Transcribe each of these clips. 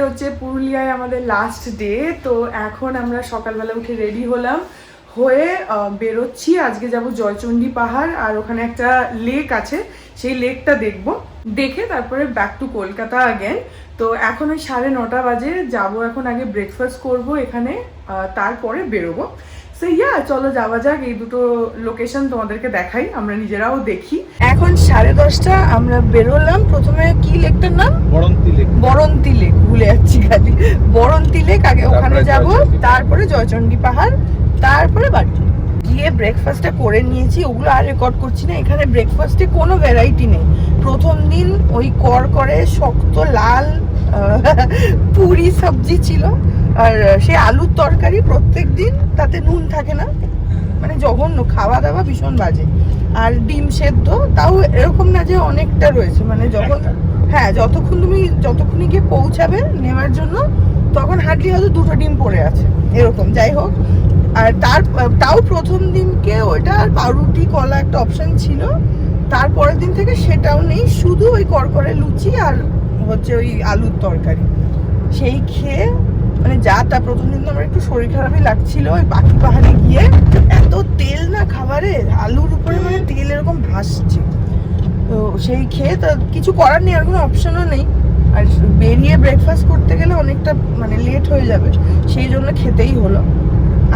হচ্ছে পুরুলিয়ায় আমাদের লাস্ট ডে। তো এখন আমরা সকালবেলা উঠে রেডি হলাম, হয়ে বেরোচ্ছি। আজকে যাব জয়চণ্ডী পাহাড়, আর ওখানে একটা লেক আছে, সেই লেকটা দেখব, দেখে তারপরে ব্যাক টু কলকাতা আগেন। তো এখন ওই 9:30 বাজে যাব। এখন আগে ব্রেকফাস্ট করব এখানে, তারপরে বেরোবো। সো চলো যাওয়া যাক। এই দুটো লোকেশন তোমাদেরকে দেখাই, আমরা নিজেরাও দেখি। এখন 10:30 আমরা বেরোলাম। প্রথমে কি লেকটার নাম? বরন্তি লেক। বরন্তি লেক, ভুলে যাচ্ছি খালি। বরন্তি লেক আগে, ওখানে যাব, তারপরে জয়চণ্ডী পাহাড়, তারপরে বাড়ি গিয়ে ব্রেকফাস্টটা করে নিয়েছি। ওগুলো আর রেকর্ড করছি না। এখানে ব্রেকফাস্টে কোনো ভ্যারাইটি নেই। প্রথম দিন ওই করে শক্ত লাল পুরি সবজি ছিল, আর সে আলুর তরকারি প্রত্যেক দিন, তাতে নুন থাকে না, মানে জঘন্য খাওয়া দাওয়া, ভীষণ বাজে। আর ডিম সেদ্ধ, তাও এরকম না যে অনেকটা রয়েছে, মানে যখন যতক্ষণই গিয়ে পৌঁছাবে নেওয়ার জন্য, তখন হার্ডলি হয়তো 2টো ডিম পড়ে আছে এরকম। যাই হোক, আর তাও প্রথম দিনকে ওইটা আর পাউরুটি কলা একটা অপশন ছিল। তারপরের দিন থেকে সেটাও নেই, শুধু ওই করকরে লুচি আর হচ্ছে ওই আলুর তরকারি। সেই খেয়ে মানে তা প্রথম দিন তো আমার একটু শরীর খারাপই লাগছিল। ওই বাকি পাহাড়ে গিয়ে এত তেল না খাবারে, আলুর উপরে মানে তেল এরকম ভাসছে। তো সেই খেয়ে তো কিছু করার নেই, আর কোনো অপশনও নেই। আর বেরিয়ে ব্রেকফাস্ট করতে গেলে অনেকটা মানে লেট হয়ে যাবে, সেই জন্য খেতেই হলো।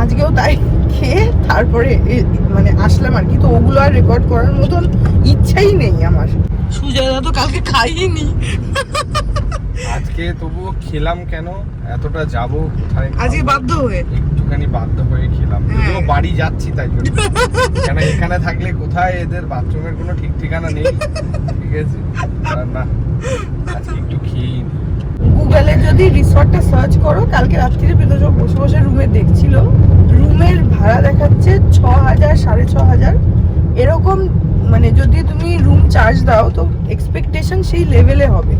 আজকেও তাই খেয়ে তারপরে মানে আসলাম আর কি। তো ওগুলো আর রেকর্ড করার মতন ইচ্ছাই নেই আমার। সুজয়দা তো কালকে খাইনি। আজকে তবুও খেলাম কেন, এতটা যাব কোথায়, আজকে বাধ্য হয়ে, একটুখানি বাধ্য হয়ে খেলাম। তো বাড়ি যাচ্ছি তাই জন্য, কেন এখানে থাকলে কোথায় এদের বাথরুমের কোনো ঠিক ঠিকানা নেই। ঠিক আছে না, আজকে একটু খেয়েই নি। গুগলে যদি রিসর্টটা সার্চ করো, কালকে রাত্রিরে বিদর্শক বসে বসে রুমে দেখছিল, রুমের ভাড়া দেখাচ্ছে 6,000 6,500 এরকম। মানে যদি তুমি রুম চার্জ দাও তো এক্সপেকটেশন সেই লেভেলে হবে।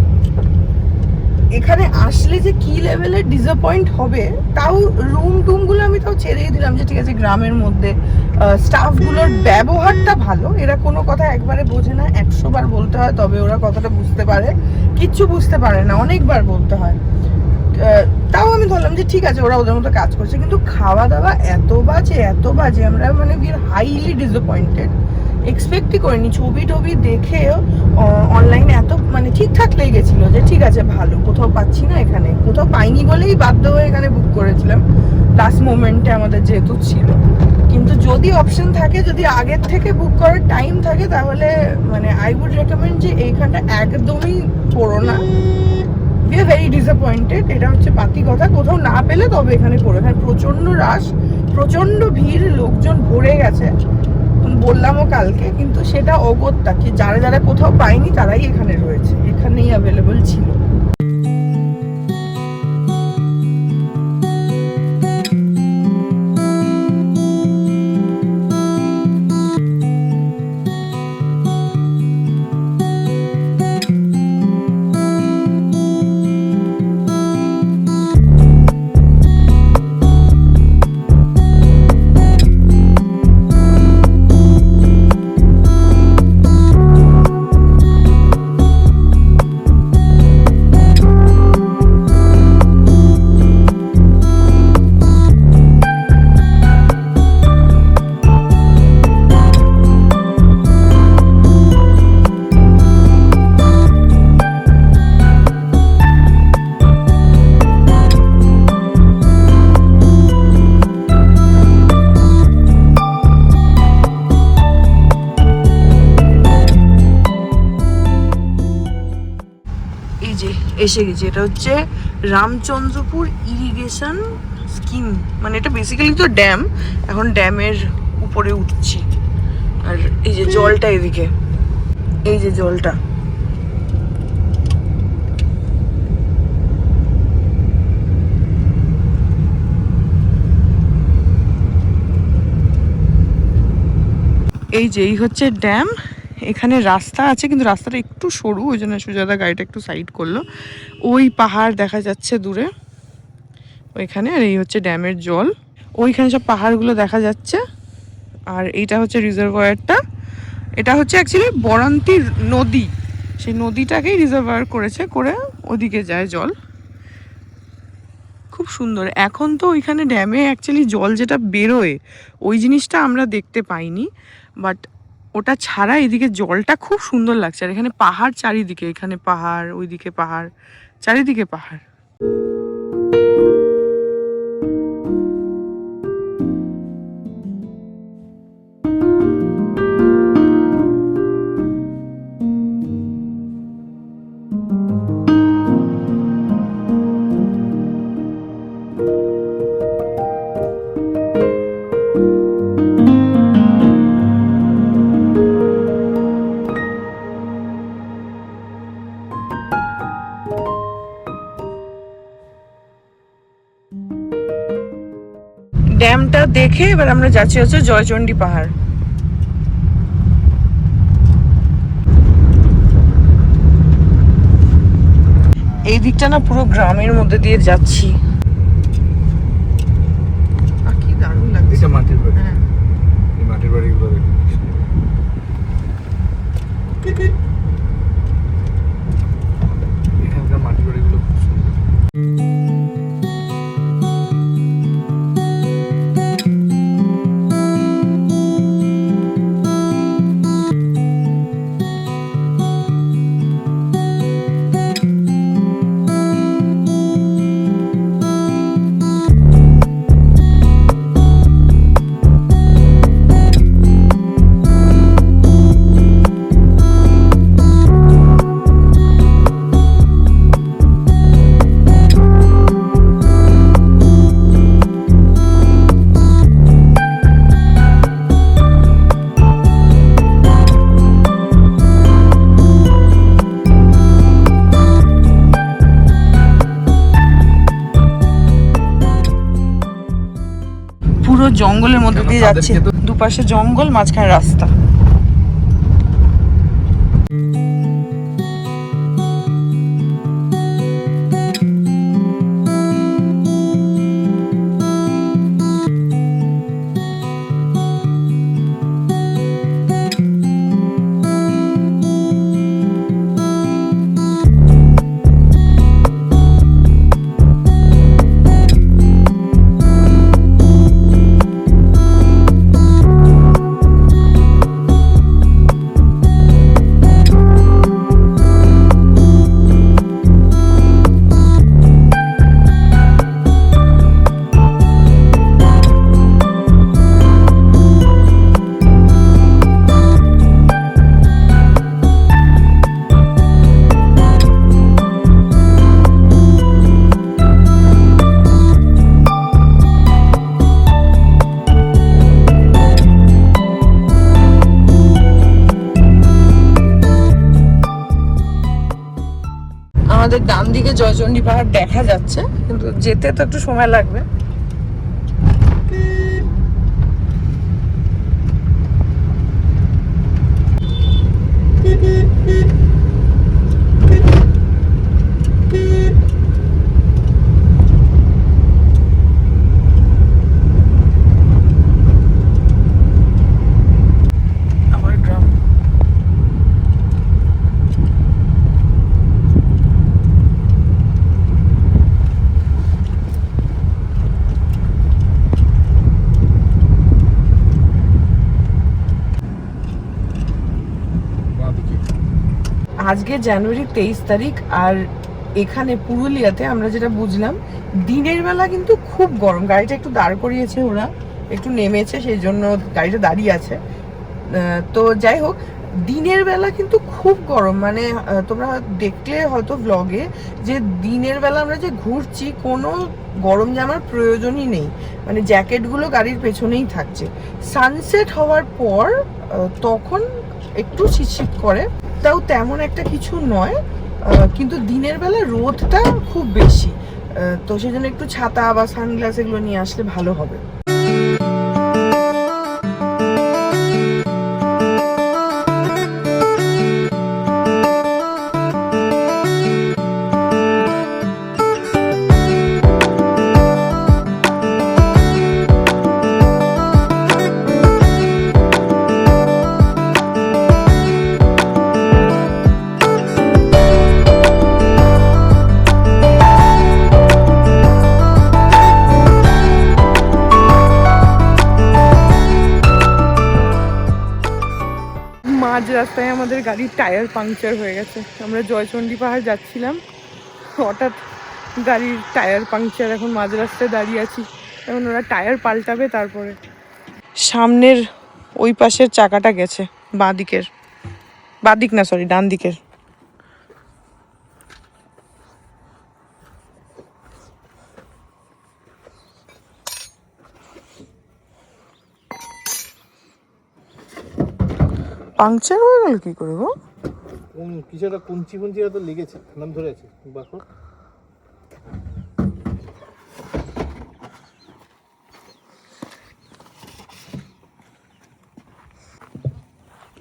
এখানে আসলে যে কি লেভেলের ডিসঅ্যাপয়েন্ট হবে, তাও রুমগুলো আমি তাও ছেড়েই দিলাম যে ঠিক আছে গ্রামের মধ্যে। স্টাফগুলোর ব্যবহারটা ভালো, এরা কোনো কথা একবারে বোঝে না, 100 বার বলতে হয় তবে ওরা কথাটা বুঝতে পারে। কিচ্ছু বুঝতে পারে না, অনেকবার বলতে হয়। তাও আমি ধরলাম যে ঠিক আছে ওরা ওদের মতো কাজ করছে, কিন্তু খাওয়া দাওয়া এত বাজে, আমরা মানে হাইলি ডিসঅ্যাপয়েন্টেড। এক্সপেক্টই করিনি। ছবি টবি দেখে অনলাইনে এত মানে ঠিকঠাক লেগেছিল যে ঠিক আছে ভালো, কোথাও পাচ্ছি না, এখানে কোথাও পাইনি বলেই বাধ্য হয়ে এখানে বুক করেছিলাম লাস্ট মোমেন্টে আমাদের যেহেতু ছিল। কিন্তু যদি অপশন থাকে, যদি আগের থেকে বুক করার টাইম থাকে, তাহলে মানে আই উড রেকমেন্ড যে এইখানটা একদমই করো না। উই আর ভেরি ডিসঅ্যাপয়েন্টেড, এটা হচ্ছে বাকি কথা। কোথাও না পেলে তবে এখানে করো। এখানে প্রচন্ড রাশ, প্রচন্ড ভিড়, লোকজন ভরে গেছে, বললামও কালকে। কিন্তু সেটা অগত্যা কি যারা কোথাও পায়নি তারাই এখানে রয়েছে, এখানেই অ্যাভেলেবল ছিল। এসে গেছি। এটা হচ্ছে রামচন্দ্রপুর ইরিগেশন স্কিম, মানে এটা বেসিক্যালি তো ড্যাম। এখন ড্যামের উপরে উঠছি, আর এই যে জলটা এদিকে, এই যে জলটা, এই হচ্ছে ড্যাম। এখানে রাস্তা আছে, কিন্তু রাস্তাটা একটু সরু, ওই জন্য সুজাতা গাড়িটা একটু সাইড করলো। ওই পাহাড় দেখা যাচ্ছে দূরে ওইখানে, আর এই হচ্ছে ড্যামের জল। ওইখানে সব পাহাড়গুলো দেখা যাচ্ছে। আর এইটা হচ্ছে রিজার্ভয়ারটা। এটা হচ্ছে অ্যাকচুয়ালি বরন্তি নদী, সেই নদীটাকেই রিজার্ভয়ার করেছে, করে ওদিকে যায় জল। খুব সুন্দর। এখন তো ওইখানে ড্যামে অ্যাকচুয়ালি জল যেটা বেরোয় ওই জিনিসটা আমরা দেখতে পাইনি, বাট ওটা ছাড়া এদিকে জলটা খুব সুন্দর লাগছে। আর এখানে পাহাড় চারিদিকে, এখানে পাহাড়, ওইদিকে পাহাড়, চারিদিকে পাহাড়। ড্যামটা দেখে এবার আমরা যাচ্ছি হচ্ছে জয়চণ্ডী পাহাড়। এই দিকটা না পুরো গ্রামের মধ্যে দিয়ে যাচ্ছি, কি দারুণ লাগছে। এটা মাটির বাড়ি, এই মাটির বাড়িগুলো দেখুন। এখানকার মাটির বাড়িগুলো খুব সুন্দর। পুরো জঙ্গলের মধ্যে দিয়ে যাচ্ছে, দুপাশে জঙ্গল, মাঝখানে রাস্তা। আমাদের ডান দিকে জয়চণ্ডী পাহাড় দেখা যাচ্ছে, কিন্তু যেতে তো একটু সময় লাগবে। আজকে জানুয়ারি 23 তারিখ, আর এখানে পুরুলিয়াতে আমরা যেটা বুঝলাম দিনের বেলা কিন্তু খুব গরম। গাড়িটা একটু দাঁড় করিয়েছে ওরা, একটু নেমেছে, সেই জন্য গাড়িটা দাঁড়িয়ে আছে। তো যাই হোক, দিনের বেলা কিন্তু খুব গরম। মানে তোমরা দেখলে হয়তো ব্লগে যে দিনের বেলা আমরা যে ঘুরছি কোনো গরম জামার প্রয়োজনই নেই, মানে জ্যাকেটগুলো গাড়ির পেছনেই থাকছে। সানসেট হওয়ার পর তখন একটু শীত করে, তাও তেমন একটা কিছু নয়, কিন্তু দিনের বেলা রোদটা খুব বেশি। তো সেই জন্য একটু ছাতা বা সানগ্লাস এগুলো নিয়ে আসলে ভালো হবে। মাঝ রাস্তায় আমাদের গাড়ির টায়ার পাংচার হয়ে গেছে। আমরা জয়চণ্ডী পাহাড় যাচ্ছিলাম, হঠাৎ গাড়ির টায়ার পাংচার, এখন মাঝ রাস্তায় দাঁড়িয়ে আছি, এখন ওরা টায়ার পাল্টাবে। তারপরে সামনের ওই পাশের চাকাটা গেছে, বাঁ দিকের, ডান দিকের। পাংচার হয়ে গেল কি করে গো? কিছু একটা কুঞ্চি তো লেগেছে, নাম ধরে আছে বাকো।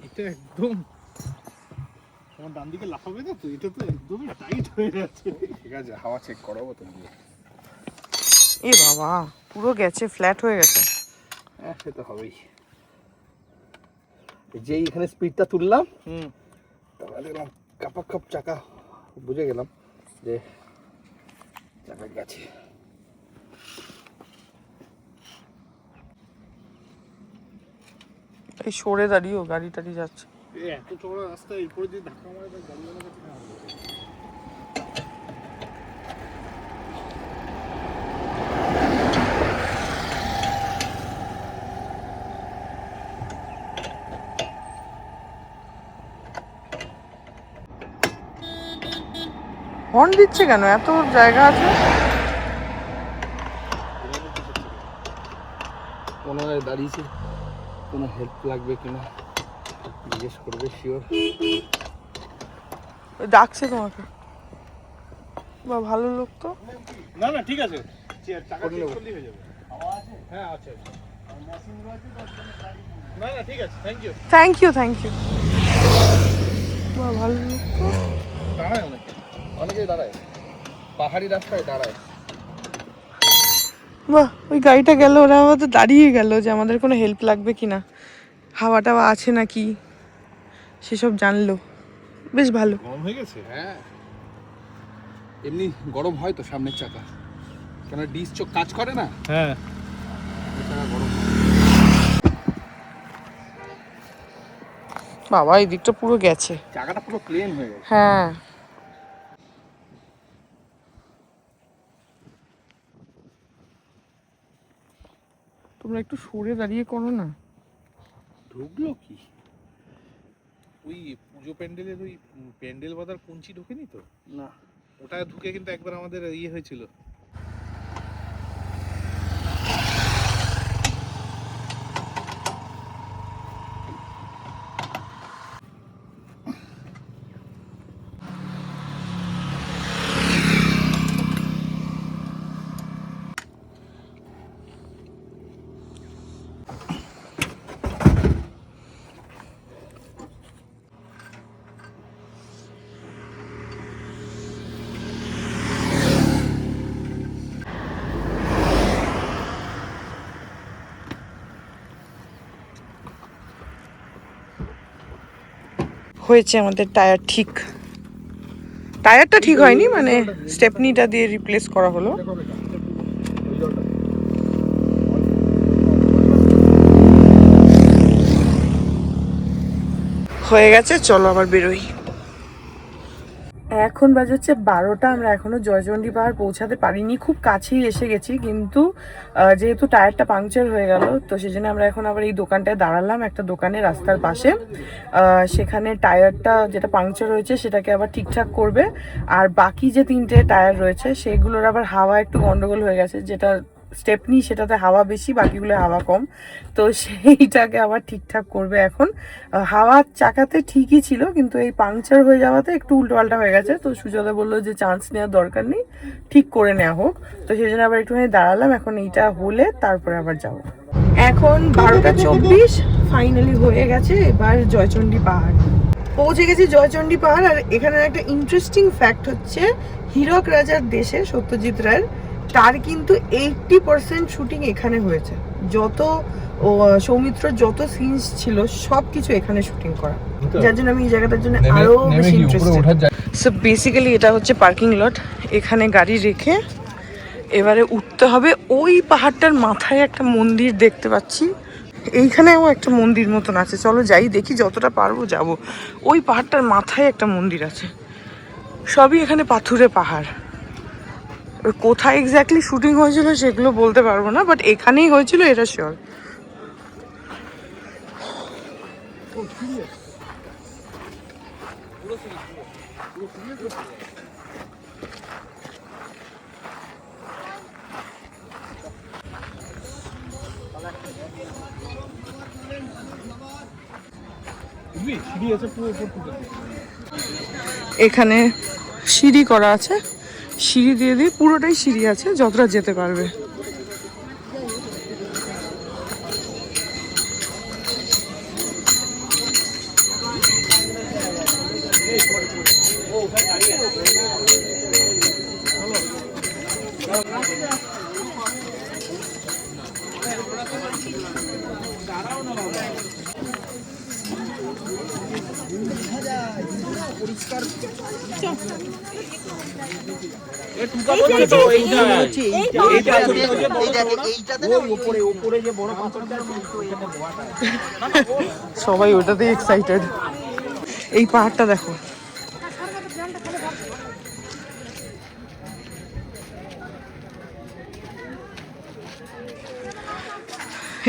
এটা একদম আমার ডান দিকে লাফাবে না তো, এটা তো একদমই টাইট হয়ে যাচ্ছে। ঠিক আছে, হাওয়া চেক করো বোতল দিয়ে। এ বাবা, পুরো গেছে, ফ্ল্যাট হয়ে গেছে। হ্যাঁ, সে তো হবেই। যেই এখানে স্পিডটা তুললাম, তারপরে দেখলাম কাপা কাপ চাকা, বুঝে গেলাম যে চাকা গেছে। এই সরে দাঁড়িয়েও গাড়ি টাড়ি যাচ্ছে। এত চওড়া রাস্তা, এরপরে যদি ধাক্কা মারে গাড়ি কাছে না হবে। হর্ন দিচ্ছে কেন? এত জায়গা আছে। মনে হয় দাঁড়িয়েছে, কোনো হেল্প লাগবে কিনা জিজ্ঞেস করবে, শিওর। ডাকছে তোমাকে, বা ভালো লোক তো। না না, ঠিক আছে, টাকা চেক করলেই হয়ে যাবে। হ্যাঁ, আছে। না না, ঠিক আছে, থ্যাংক ইউ। Thank you. বা ভালো লোক তো। দাঁড়ায় অনেকেই দাঁড়ায়, পাহাড়ি রাস্তায় দাঁড়ায়। বাহ, ওই গাড়িটা গেল, ওরা আমাদের দাঁড়িয়ে গেল যে আমাদের কোনো হেল্প লাগবে কিনা, হাওয়া টাওয়া আছে নাকি সেসব জানলো। বেশ ভালো। গরম হয়ে গেছে। হ্যাঁ, এমনি গরম হয় তো সামনের চাকা, কেন ডিস চোখ কাজ করে না। হ্যাঁ, গরম। বাবা, এই দিকটা পুরো গেছে, চাকাটা পুরো প্লেন হয়ে গেছে। হ্যাঁ। তোমরা একটু সরে দাঁড়িয়ে করো না। ঢুকলো কি ওই পুজো প্যান্ডেলের, ওই প্যান্ডেল বাঁধার কুঞ্চি ঢোকেনি তো? না, ওটা ঢুকে কিন্তু একবার আমাদের ইয়ে হয়েছিল। হয়েছে আমাদের টায়ার ঠিক। টায়ারটা ঠিক হয়নি, মানে স্টেপনিটা দিয়ে রিপ্লেস করা হলো। হয়ে গেছে, চলো আবার বেরোই। এখন বাজে হচ্ছে 12টা। আমরা এখনো জয়চণ্ডী পাহাড় পৌঁছাতে পারিনি, খুব কাছেই এসে গেছি, কিন্তু যেহেতু টায়ারটা পাংচার হয়ে গেল, তো সেই জন্য আমরা এখন আবার এই দোকানটায় দাঁড়ালাম, একটা দোকানে রাস্তার পাশে। সেখানে টায়ারটা যেটা পাংচার হয়েছে সেটাকে আবার ঠিকঠাক করবে, আর বাকি যে 3টে টায়ার রয়েছে সেগুলোর আবার হাওয়া একটু গন্ডগোল হয়ে গেছে, যেটা স্টেপনি সেটাতে হাওয়া বেশি, বাকিগুলো হাওয়া কম, তো সেইটাকে আবার ঠিকঠাক করবে এখন। হাওয়ার চাকাতে ঠিকই ছিল, কিন্তু এই পাংচার হয়ে যাওয়াতে একটু উল্টোপাল্টা হয়ে গেছে। তো সুজাতা বললো যে চান্স নেওয়ার দরকার নেই, ঠিক করে নেওয়া হোক। তো সেই জন্য আবার একটুখানি দাঁড়ালাম, এখন এইটা হলে তারপরে আবার যাবো। এখন 12:24 ফাইনালি হয়ে গেছে। এবার জয়চণ্ডী পাহাড় পৌঁছে গেছি, জয়চণ্ডী পাহাড়। আর এখানের একটা ইন্টারেস্টিং ফ্যাক্ট হচ্ছে, হীরক রাজার দেশে সত্যজিৎ রায়ের, তার কিন্তু 80% শুটিং এখানে হয়েছে। যত সৌমিত্র যত সিনস ছিল সব কিছু এখানে শুটিং করা, যার জন্য আমি এই জায়গাটার জন্য আরো বেশি ইন্টারেস্টেড। সো বেসিক্যালি এটা হচ্ছে পার্কিং লট, এখানে গাড়ি রেখে এবারে উঠতে হবে। ওই পাহাড়টার মাথায় একটা মন্দির দেখতে পাচ্ছি, এইখানেও একটা মন্দির মতন আছে, চলো যাই দেখি, যতটা পারবো যাব। ওই পাহাড়টার মাথায় একটা মন্দির আছে, সবই এখানে পাথুরে পাহাড়। কোথায় এক্স্যাক্টলি শুটিং হয়েছিল সেগুলো বলতে পারবো না, বাট এখানেই হয়েছিল এটা শিওর। এখানে সিঁড়ি করা আছে, সিঁড়ি দিয়ে দিয়ে পুরোটাই সিঁড়ি আছে, যতটা যেতে পারবে। সবাই ওটাতেই এক্সাইটেড। এই পাহাড়টা দেখো,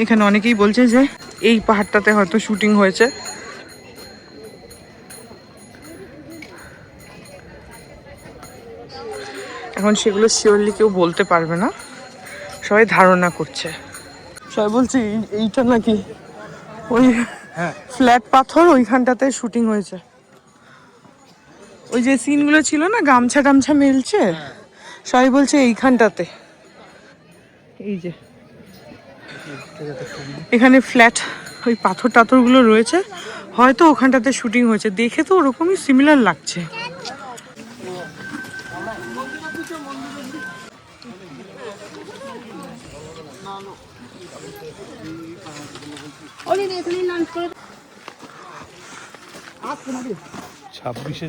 এখানে অনেকেই বলছে যে এই পাহাড়টাতে হয়তো শুটিং হয়েছে। এখন সেগুলো শিওরলি কেউ বলতে পারবে না, সবাই ধারণা করছে। সবাই বলছে এইটা নাকি ওই ফ্ল্যাট পাথর, ওইখানটাতে শুটিং হয়েছে। ওই যে সিনগুলো ছিল না, গামছা টামছা মেলছে, সবাই বলছে এইখানটাতে। এই যে এখানে ফ্ল্যাট ওই পাথর টাথরগুলো রয়েছে, হয়তো ওখানটাতে শুটিং হয়েছে। দেখে তো ওরকমই সিমিলার লাগছে। ছাব্বিশে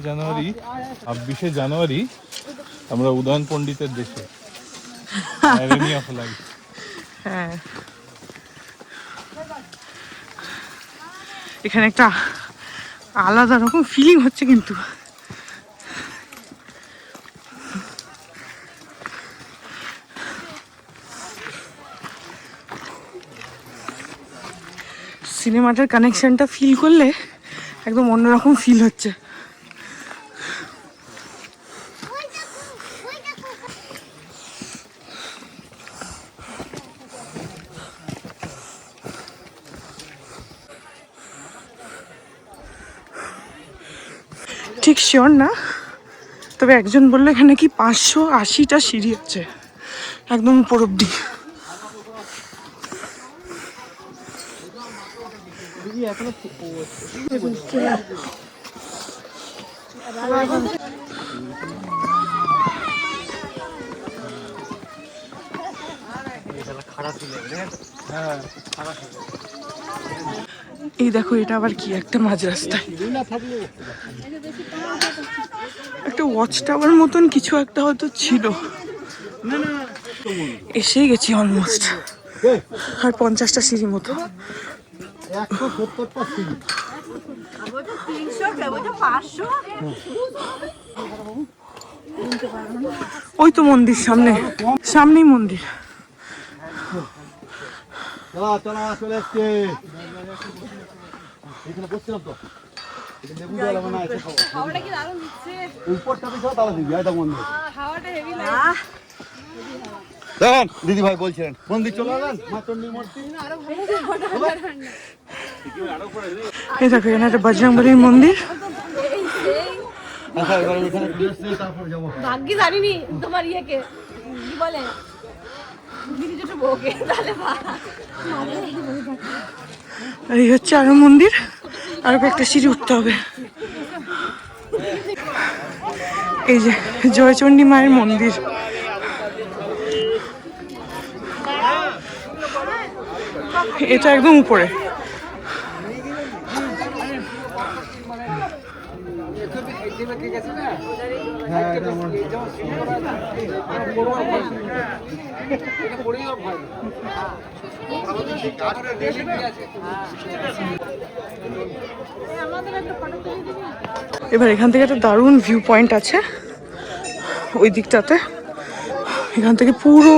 জানুয়ারি আমরা উদয়ন পণ্ডিতের দেশে। হ্যাঁ, এখানে একটা আলাদা রকম ফিলিং হচ্ছে কিন্তু। সিনেমাটার কানেকশনটা ফিল করলে একদম অন্যরকম ফিল হচ্ছে। ঠিক শিওর না, তবে একজন বললো এখানে কি 580টা সিঁড়ি আছে একদম উপর অব্দি। এই দেখো, এটা আবার কি একটা মাঝ রাস্তায় একটা ওয়াচ টাওয়ার মতন কিছু একটা হয়তো ছিল। এসেই গেছি অলমোস্ট, আর 50টা সিঁড়ি মতো। ওই তো মন্দির, সামনেই মন্দির। চলে এসছে এখানে বসছিলাম তো, দেখেন দিদি ভাই বলছিলেন মন্দির চলে গেলেন, এই দেখো এখানে একটা বজরংবলীর মন্দির। ভাগ্যি জানিনি তোমার ইয়েকে কি বলে এই হচ্ছে আরো মন্দির, আরো একটা সিঁড়ি উঠতে হবে। এই যে জয়চণ্ডী মায়ের মন্দির, এটা একদম উপরে। এবার এখান থেকে একটা দারুণ ভিউ পয়েন্ট আছে ওই দিকটাতে, এখান থেকে পুরো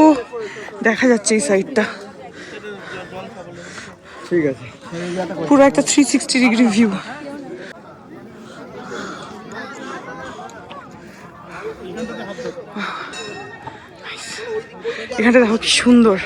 দেখা যাচ্ছে এই সাইডটা, ঠিক আছে। পুরো একটা 360 ডিগ্রি ভিউ। এখানটা দেখো কি সুন্দর।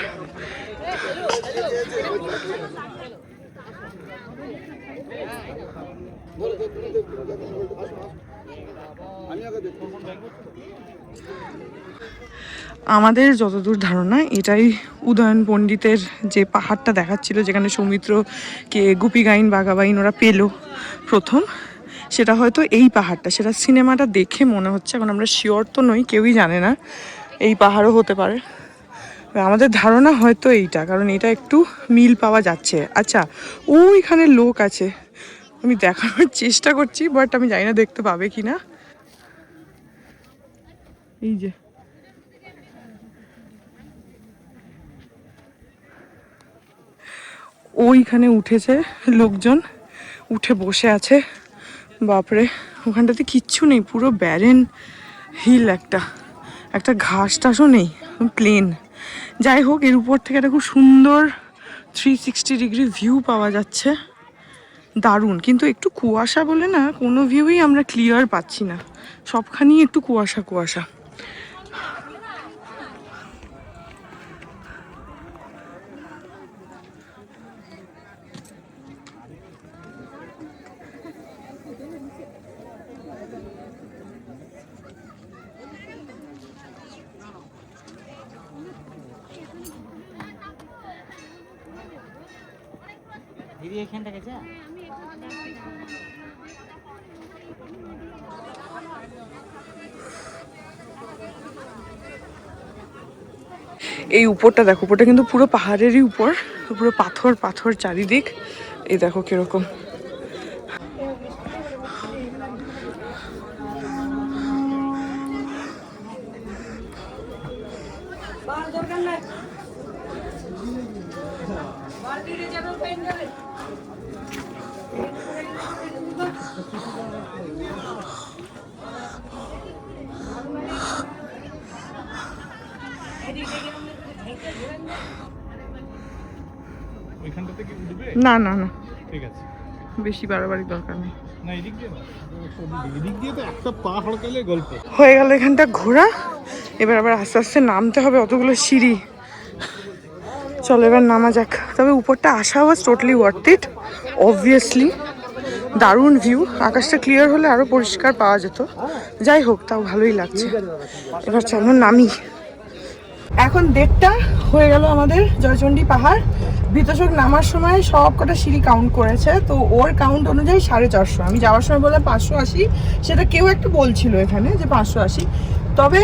আমাদের যতদূর ধারণা এটাই উদয়ন পণ্ডিতের যে পাহাড়টা দেখাচ্ছিল, যেখানে সৌমিত্রকে গুপিগাইন বাঘাবাইন ওরা পেল প্রথম, সেটা হয়তো এই পাহাড়টা। সেটা সিনেমাটা দেখে মনে হচ্ছে, এখন আমরা শিওর তো নই, কেউই জানে না, এই পাহাড়ও হতে পারে। আমাদের ধারণা হয়তো এইটা, কারণ এটা একটু মিল পাওয়া যাচ্ছে। আচ্ছা, ওইখানে লোক আছে, আমি দেখানোর চেষ্টা করছি, বাট আমি জানি না দেখতে পাবে কি না। এই যে ওইখানে উঠেছে লোকজন, উঠে বসে আছে। বাপরে, ওখানটাতে কিচ্ছু নেই, পুরো ব্যারেন হিল, একটা ঘাস টাসও নেই, প্লেন। যাই হোক, এর উপর থেকে একটা খুব সুন্দর 360 ডিগ্রি ভিউ পাওয়া যাচ্ছে, দারুণ। কিন্তু একটু কুয়াশা বলে না, কোনো ভিউই আমরা ক্লিয়ার পাচ্ছি না, সবখানেই একটু কুয়াশা কুয়াশা। দিদি এখানটা গেছে। এই উপরটা দেখো, উপরটা কিন্তু পুরো পাহাড়েরই উপর, পুরো পাথর পাথর চারিদিক। এই দেখো কিরকম। ওইখানটাতে কি উঠবে? না না না, ঠিক আছে, বেশি বাড়াবাড়ি দরকার নেই। না এদিক দিয়ে না, এদিক দিয়ে তো একটা পা হড়কালে গল্প হয়ে গেল এখানটা ঘোরা। এবার আবার আস্তে আস্তে নামতে হবে, অতগুলো সিঁড়ি। চলো এবার নামা যাক। তবে উপরটা আসা was totally worth it, obviously. দারুণ ভিউ, আকাশটা ক্লিয়ার হলে আরো পরিষ্কার পাওয়া যেত। যাই হোক, তাও ভালোই লাগছে। এবার চলো নামি। এখন 1:30 হয়ে গেল আমাদের জয়চণ্ডী পাহাড়। বিতোষক নামার সময় সব কটা সিঁড়ি কাউন্ট করেছে, তো ওর কাউন্ট অনুযায়ী 450। আমি যাওয়ার সময় বললাম 580, সেটা কেউ একটা বলছিল এখানে যে 580। তবে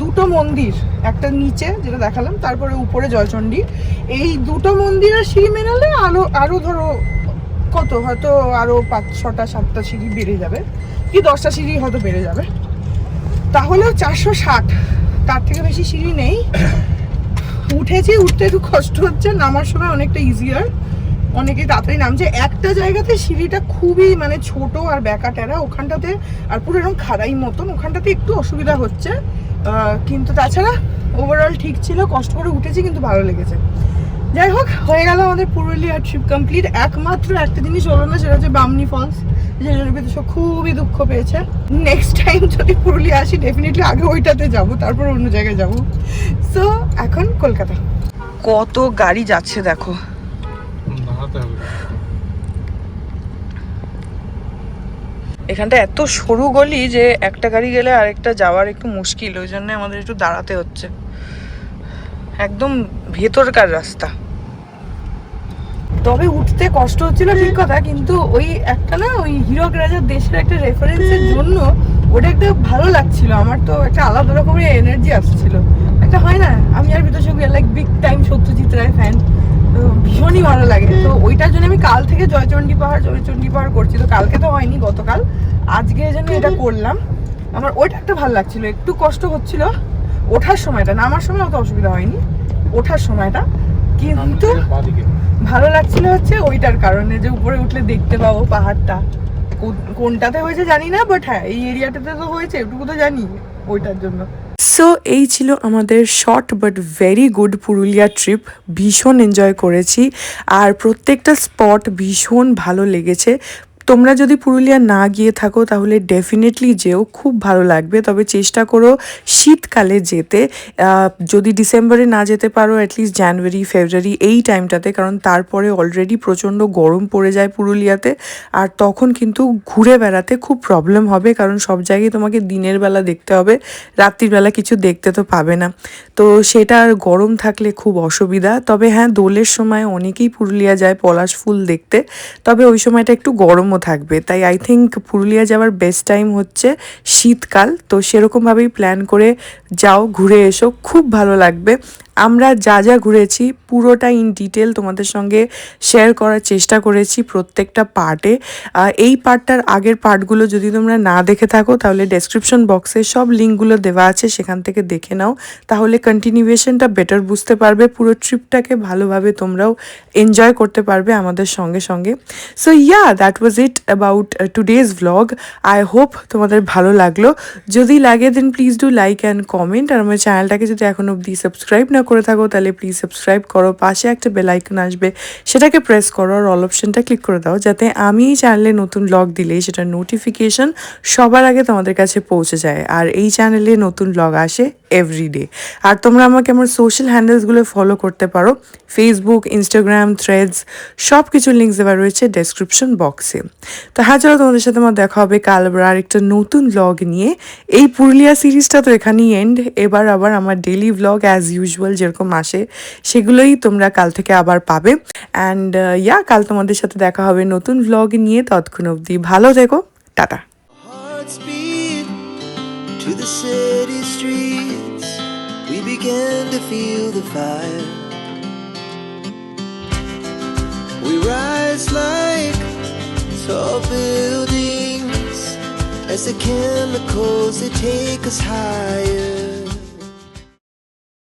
দুটো মন্দির, একটা নিচে যেটা দেখালাম, তারপরে উপরে জয়চণ্ডী, এই দুটো মন্দিরের সিঁড়ি মেরালে আরো ধরো কত, হয়তো আরো 5-6টা 7টা সিঁড়ি বেড়ে যাবে, কি 10টা সিঁড়ি হয়তো বেড়ে যাবে, তাহলেও 460, তার থেকে বেশি সিঁড়ি নেই। উঠেছি, উঠতে একটু কষ্ট হচ্ছে, নামার সময় অনেকটা ইজিয়ার, অনেকেই তাড়াতাড়ি নামছে। একটা জায়গাতে সিঁড়িটা খুবই মানে ছোট আর ব্যাকা টেরা, ওখানটাতে আর পুরো এরকম খাড়াই মতন, ওখানটাতে একটু অসুবিধা হচ্ছে, কিন্তু তাছাড়া ওভারঅল ঠিক ছিল। কষ্ট করে উঠেছি কিন্তু ভালো লেগেছে। যাই হোক, হয়ে গেল আমাদের পুরুলিয়া ট্রিপ কমপ্লিট। একমাত্র একটা জিনিস হলো না, সেটা হচ্ছে বামনি ফলস, যে জন্য বিতোষক খুবই দুঃখ পেয়েছে। নেক্সট টাইম যদি পুরুলিয়া আসি, ডেফিনেটলি আগে ওইটাতে যাব, তারপর অন্য জায়গায় যাব। সো এখন কলকাতা। কত গাড়ি যাচ্ছে দেখো, দাঁড়াতে হবে। এখানটা এত সরু গলি যে একটা গাড়ি গেলে আরেকটা যাওয়ার একটু মুশকিল, ওই জন্য আমাদের একটু দাঁড়াতে হচ্ছে। একদম ভেতরকার রাস্তা। তবে উঠতে কষ্ট হচ্ছিল ঠিক কথা, কিন্তু ওই একটা না, ওই হীরক রাজার দেশের একটা রেফারেন্সের জন্য ওটা একটা ভালো লাগছিল। আমার তো একটা আলাদা রকমের এনার্জি আসছিল। একটা হয় না, আমি আর বিতোষক like big time Satyajit Ray fan, তো ভীষণই ভালো লাগে। তো ওইটার জন্য আমি কাল থেকে জয়চণ্ডী পাহাড় করছি। তো কালকে তো হয়নি, গতকাল, আজকে যেন এটা করলাম। আমার ওইটা একটা ভালো লাগছিল, একটু কষ্ট হচ্ছিল ওঠার সময়টা, নামার সময় অত অসুবিধা হয়নি, ওঠার সময়টা কিন্তু ভালো লাগছিল হচ্ছে ওইটার কারণে, যে উপরে উঠলে দেখতে পাবো পাহাড়টা। কোনটাতে হয়েছে জানি না, বাট হ্যাঁ এই এরিয়াটাতে তো হয়েছে, এটুকু তো জানি, ওইটার জন্য। সো এই ছিল আমাদের short but very good Purulia trip. ভীষণ এনজয় করেছি আর প্রত্যেকটা স্পট ভীষণ ভালো লেগেছে। তোমরা যদি পুরুলিয়া না গিয়ে থাকো তাহলে ডেফিনেটলি যেও, খুব ভালো লাগবে। তবে চেষ্টা করো শীতকালে যেতে, যদি ডিসেম্বরে না যেতে পারো অ্যাটলিস্ট জানুয়ারি ফেব্রুয়ারি এই টাইমটাতে, কারণ তারপরে অলরেডি প্রচণ্ড গরম পড়ে যায় পুরুলিয়াতে। আর তখন কিন্তু ঘুরে বেড়াতে খুব প্রবলেম হবে, কারণ সব জায়গায় তোমাকে দিনের বেলা দেখতে হবে, রাত্রির বেলা কিছু দেখতে তো পাবে না। তো সেটা আর গরম থাকলে খুব অসুবিধা। তবে হ্যাঁ, দোলের সময় অনেকেই পুরুলিয়া যায় পলাশ ফুল দেখতে, তবে ওই সময়টা একটু গরমও থাকবে। তাই আই থিঙ্ক পুরুলিয়া যাওয়ার বেস্ট টাইম হচ্ছে শীতকাল। তো সেরকমভাবেই প্ল্যান করে যাও, ঘুরে এসো, খুব ভালো লাগবে। আমরা যা যা ঘুরেছি পুরোটা ইন ডিটেল তোমাদের সঙ্গে শেয়ার করার চেষ্টা করেছি প্রত্যেকটা পার্টে। এই পার্টটার আগের পার্টগুলো যদি তোমরা না দেখে থাকো তাহলে ডেসক্রিপশন বক্সে সব লিঙ্কগুলো দেওয়া আছে, সেখান থেকে দেখে নাও, তাহলে কন্টিনিউয়েশনটা বেটার বুঝতে পারবে, পুরো ট্রিপটাকে ভালোভাবে তোমরাও এনজয় করতে পারবে আমাদের সঙ্গে সঙ্গে। So yeah, that was it about today's vlog. I hope তোমাদের ভালো লাগলো। যদি লাগে then please do like and comment. আর আমার চ্যানেলটাকে যদি এখন অবধি সাবস্ক্রাইব না করে থাকো তাহলে প্লিজ সাবস্ক্রাইব করো, পাশে একটা বেল আইকন আসবে সেটাকে প্রেস করো আর অল অপশনটা ক্লিক করে দাও, যাতে আমি এই চ্যানেলে নতুন ব্লগ দিলেই সেটার নোটিফিকেশন সবার আগে তোমাদের কাছে পৌঁছে যায়। আর এই চ্যানেলে নতুন ব্লগ আসে এভরিডে। আর তোমরা আমাকে আমার সোশ্যাল হ্যান্ডেলসগুলো ফলো করতে পারো, ফেসবুক, ইনস্টাগ্রাম, থ্রেডস, সব কিছুর লিঙ্ক দেওয়া রয়েছে ডেসক্রিপশন বক্সে। তো হ্যাঁ, চলো তোমাদের সাথে আমার দেখা হবে কাল আবার একটা নতুন ব্লগ নিয়ে। এই পুরুলিয়া সিরিজটা তো এখানেই এন্ড, এবার আবার আমার ডেলি ব্লগ অ্যাজ ইউজুয়াল যেরকম আসে সেগুলোই তোমরা কাল থেকে আবার পাবে। অ্যান্ড ইয়া, কাল তোমাদের সাথে দেখা হবে নতুন ব্লগ নিয়ে। ততক্ষণ অবধি ভালো থেকো, tata. Hearts beat to the city streets. We began to feel the fire. We rise like tall buildings as the chemicals they take us higher.